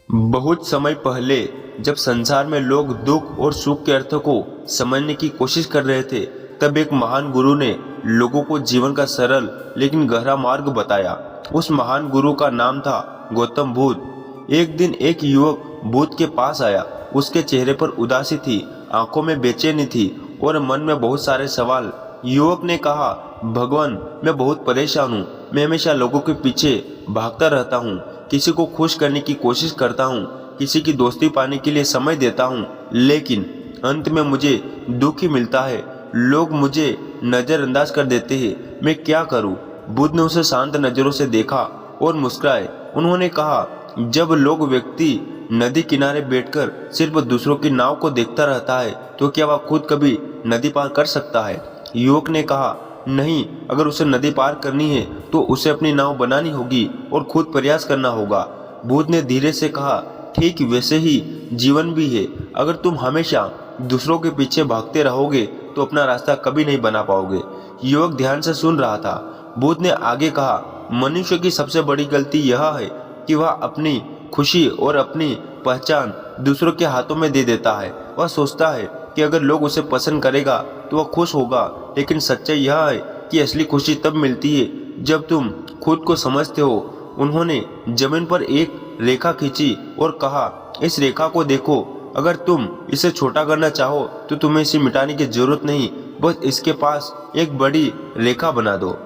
बहुत समय पहले जब संसार में लोग दुख और सुख के अर्थ को समझने की कोशिश कर रहे थे, तब एक महान गुरु ने लोगों को जीवन का सरल लेकिन गहरा मार्ग बताया। उस महान गुरु का नाम था गौतम बुद्ध। एक दिन एक युवक बुद्ध के पास आया। उसके चेहरे पर उदासी थी, आंखों में बेचैनी थी और मन में बहुत सारे सवाल। युवक ने कहा, भगवान, मैं बहुत परेशान हूँ। मैं हमेशा लोगों के पीछे भागता रहता हूँ, किसी को खुश करने की कोशिश करता हूँ, किसी की दोस्ती पाने के लिए समय देता हूँ, लेकिन अंत में मुझे दुख ही मिलता है। लोग मुझे नज़रअंदाज कर देते हैं। मैं क्या करूँ? बुद्ध ने उसे शांत नज़रों से देखा और मुस्कुराए। उन्होंने कहा, जब व्यक्ति नदी किनारे बैठकर सिर्फ दूसरों की नाव को देखता रहता है, तो क्या वह खुद कभी नदी पार कर सकता है? युवक ने कहा, नहीं, अगर उसे नदी पार करनी है तो उसे अपनी नाव बनानी होगी और खुद प्रयास करना होगा। बुद्ध ने धीरे से कहा, ठीक वैसे ही जीवन भी है। अगर तुम हमेशा दूसरों के पीछे भागते रहोगे तो अपना रास्ता कभी नहीं बना पाओगे। युवक ध्यान से सुन रहा था। बुद्ध ने आगे कहा, मनुष्य की सबसे बड़ी गलती यह है कि वह अपनी खुशी और अपनी पहचान दूसरों के हाथों में दे देता है। वह सोचता है कि अगर लोग उसे पसंद करेगा तो वह खुश होगा, लेकिन सच्चाई यह है कि असली खुशी तब मिलती है जब तुम खुद को समझते हो। उन्होंने जमीन पर एक रेखा खींची और कहा, इस रेखा को देखो। अगर तुम इसे छोटा करना चाहो तो तुम्हें इसे मिटाने की जरूरत नहीं, बस इसके पास एक बड़ी रेखा बना दो।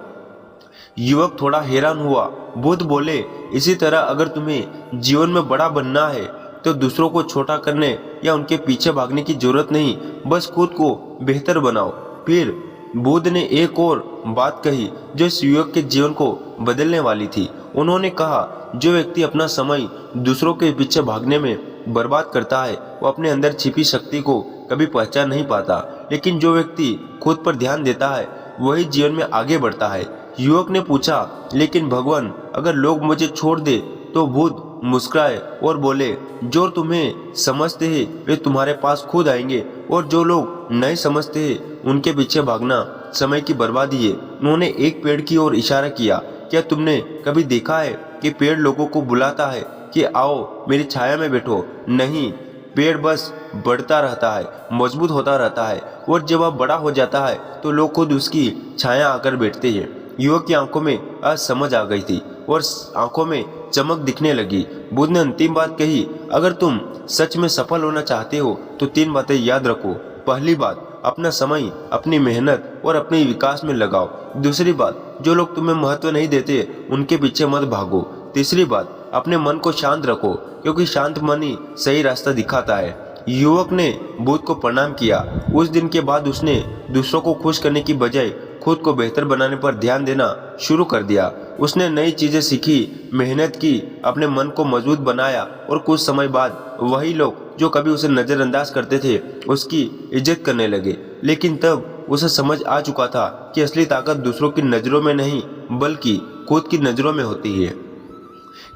युवक थोड़ा हैरान हुआ। बुद्ध बोले, इसी तरह अगर तुम्हें जीवन में बड़ा बनना है तो दूसरों को छोटा करने या उनके पीछे भागने की जरूरत नहीं, बस खुद को बेहतर बनाओ। फिर बुद्ध ने एक और बात कही जो इस युवक के जीवन को बदलने वाली थी। उन्होंने कहा, जो व्यक्ति अपना समय दूसरों के पीछे भागने में बर्बाद करता है, वो अपने अंदर छिपी शक्ति को कभी पहचान नहीं पाता, लेकिन जो व्यक्ति खुद पर ध्यान देता है वही जीवन में आगे बढ़ता है। युवक ने पूछा, लेकिन भगवान, अगर लोग मुझे छोड़ दे? तो बुद्ध मुस्कुराए और बोले, जो तुम्हें समझते हैं वे तुम्हारे पास खुद आएंगे, और जो लोग नहीं समझते हैं उनके पीछे भागना समय की बर्बादी है। उन्होंने एक पेड़ की ओर इशारा किया। क्या तुमने कभी देखा है कि पेड़ लोगों को बुलाता है कि आओ मेरी छाया में बैठो? नहीं, पेड़ बस बढ़ता रहता है, मजबूत होता रहता है, और जब वह बड़ा हो जाता है तो लोग खुद उसकी छाया आकर बैठते हैं। युवक की आंखों में असमझ आ गई थी और आंखों में चमक दिखने लगी। बुद्ध ने अंतिम बात कही, अगर तुम सच में सफल होना चाहते हो तो 3 बातें याद रखो। पहली बात, अपना समय अपनी मेहनत और अपने विकास में लगाओ। दूसरी बात, जो लोग तुम्हें महत्व नहीं देते उनके पीछे मत भागो। तीसरी बात, अपने मन को शांत रखो, क्योंकि शांत मन ही सही रास्ता दिखाता है। युवक ने बुद्ध को प्रणाम किया। उस दिन के बाद उसने दूसरों को खुश करने की बजाय खुद को बेहतर बनाने पर ध्यान देना शुरू कर दिया। उसने नई चीजें सीखी, मेहनत की, अपने मन को मजबूत बनाया, और कुछ समय बाद वही लोग जो कभी उसे नजरअंदाज करते थे उसकी इज्जत करने लगे। लेकिन तब उसे समझ आ चुका था कि असली ताकत दूसरों की नजरों में नहीं बल्कि खुद की नजरों में होती है।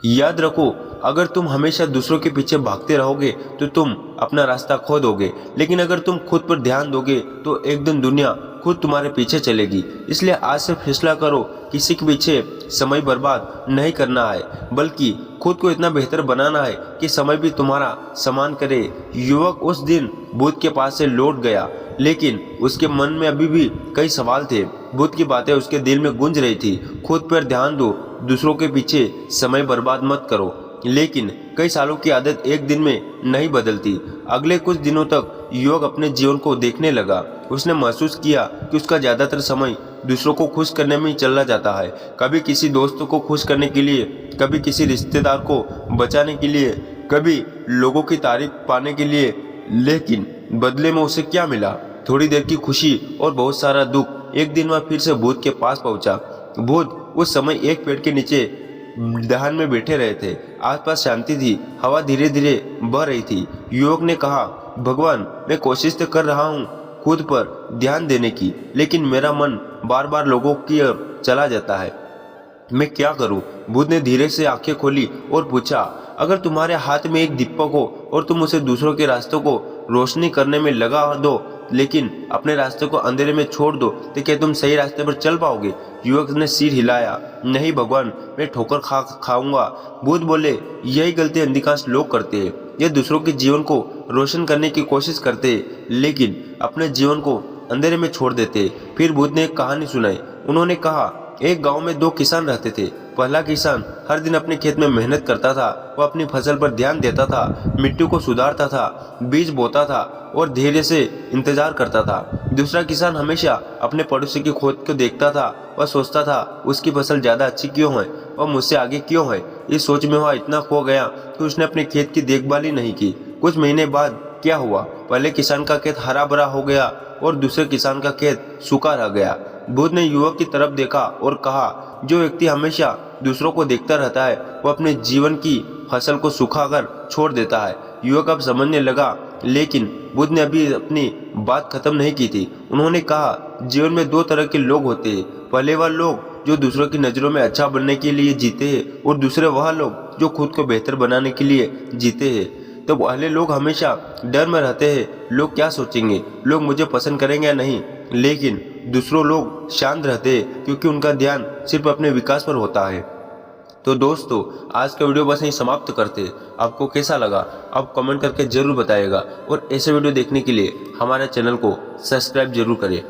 याद रखो, अगर तुम हमेशा दूसरों के पीछे भागते रहोगे तो तुम अपना रास्ता खो दोगे, लेकिन अगर तुम खुद पर ध्यान दोगे तो एक दिन दुनिया खुद तुम्हारे पीछे चलेगी। इसलिए आज से फैसला करो, किसी के पीछे समय बर्बाद नहीं करना है, बल्कि खुद को इतना बेहतर बनाना है कि समय भी तुम्हारा सम्मान करे। युवक उस दिन बुद्ध के पास से लौट गया, लेकिन उसके मन में अभी भी कई सवाल थे। बुद्ध की बातें उसके दिल में गूंज रही थी, खुद पर ध्यान दो, दूसरों के पीछे समय बर्बाद मत करो। लेकिन कई सालों की आदत एक दिन में नहीं बदलती। अगले कुछ दिनों तक युवक अपने जीवन को देखने लगा। उसने महसूस किया कि उसका ज्यादातर समय दूसरों को खुश करने में ही चला जाता है। कभी किसी दोस्त को खुश करने के लिए, कभी किसी रिश्तेदार को बचाने के लिए, कभी लोगों की तारीफ पाने के लिए, लेकिन बदले में उसे क्या मिला? थोड़ी देर की खुशी और बहुत सारा दुख। एक दिन वह फिर से बुद्ध के पास पहुंचा। बुद्ध उस समय एक पेड़ के नीचे ध्यान में बैठे रहे थे। आसपास शांति थी, हवा धीरे धीरे बह रही थी। युवक ने कहा, भगवान, मैं कोशिश तो कर रहा हूँ खुद पर ध्यान देने की, लेकिन मेरा मन बार बार लोगों की ओर चला जाता है। मैं क्या करूं? बुद्ध ने धीरे से आंखें खोली और पूछा, अगर तुम्हारे हाथ में एक दीपक हो और तुम उसे दूसरों के रास्तों को रोशनी करने में लगा दो लेकिन अपने रास्ते को अंधेरे में छोड़ दो तो क्या तुम सही रास्ते पर चल पाओगे? युवक ने सिर हिलाया। नहीं भगवान, मैं ठोकर खाऊंगा। बुद्ध बोले, यही गलती अधिकांश लोग करते हैं। ये दूसरों के जीवन को रोशन करने की कोशिश करते हैं, लेकिन अपने जीवन को अंधेरे में छोड़ देते। फिर बुद्ध ने एक कहानी सुनाई। उन्होंने कहा, एक गांव में दो किसान रहते थे। पहला किसान हर दिन अपने खेत में मेहनत करता था। वह अपनी फसल पर ध्यान देता था, मिट्टी को सुधारता था, बीज बोता था और धैर्य से इंतजार करता था। दूसरा किसान हमेशा अपने पड़ोसी की खोद को देखता था। वह सोचता था, उसकी फसल ज्यादा अच्छी क्यों है, वह मुझसे आगे क्यों है। इस सोच में वह इतना खो गया कि उसने अपने खेत की देखभाल ही नहीं की। कुछ महीने बाद क्या हुआ? पहले किसान का खेत हरा भरा हो गया और दूसरे किसान का खेत सूखा रह गया। बुद्ध ने युवक की तरफ देखा और कहा, जो व्यक्ति हमेशा दूसरों को देखता रहता है वो अपने जीवन की फसल को सुखाकर छोड़ देता है। युवक अब समझने लगा, लेकिन बुद्ध ने अभी अपनी बात खत्म नहीं की थी। उन्होंने कहा, जीवन में दो तरह के लोग होते हैं। पहले वह लोग जो दूसरों की नज़रों में अच्छा बनने के लिए जीते हैं और दूसरे वह लोग जो खुद को बेहतर बनाने के लिए जीते हैं। तो पहले लोग हमेशा डर में रहते हैं, लोग क्या सोचेंगे, लोग मुझे पसंद करेंगे या नहीं। लेकिन दूसरों लोग शांत रहते हैं क्योंकि उनका ध्यान सिर्फ अपने विकास पर होता है। तो दोस्तों, आज का वीडियो बस यहीं समाप्त करते हैं। आपको कैसा लगा आप कमेंट करके जरूर बताइएगा और ऐसे वीडियो देखने के लिए हमारे चैनल को सब्सक्राइब जरूर करें।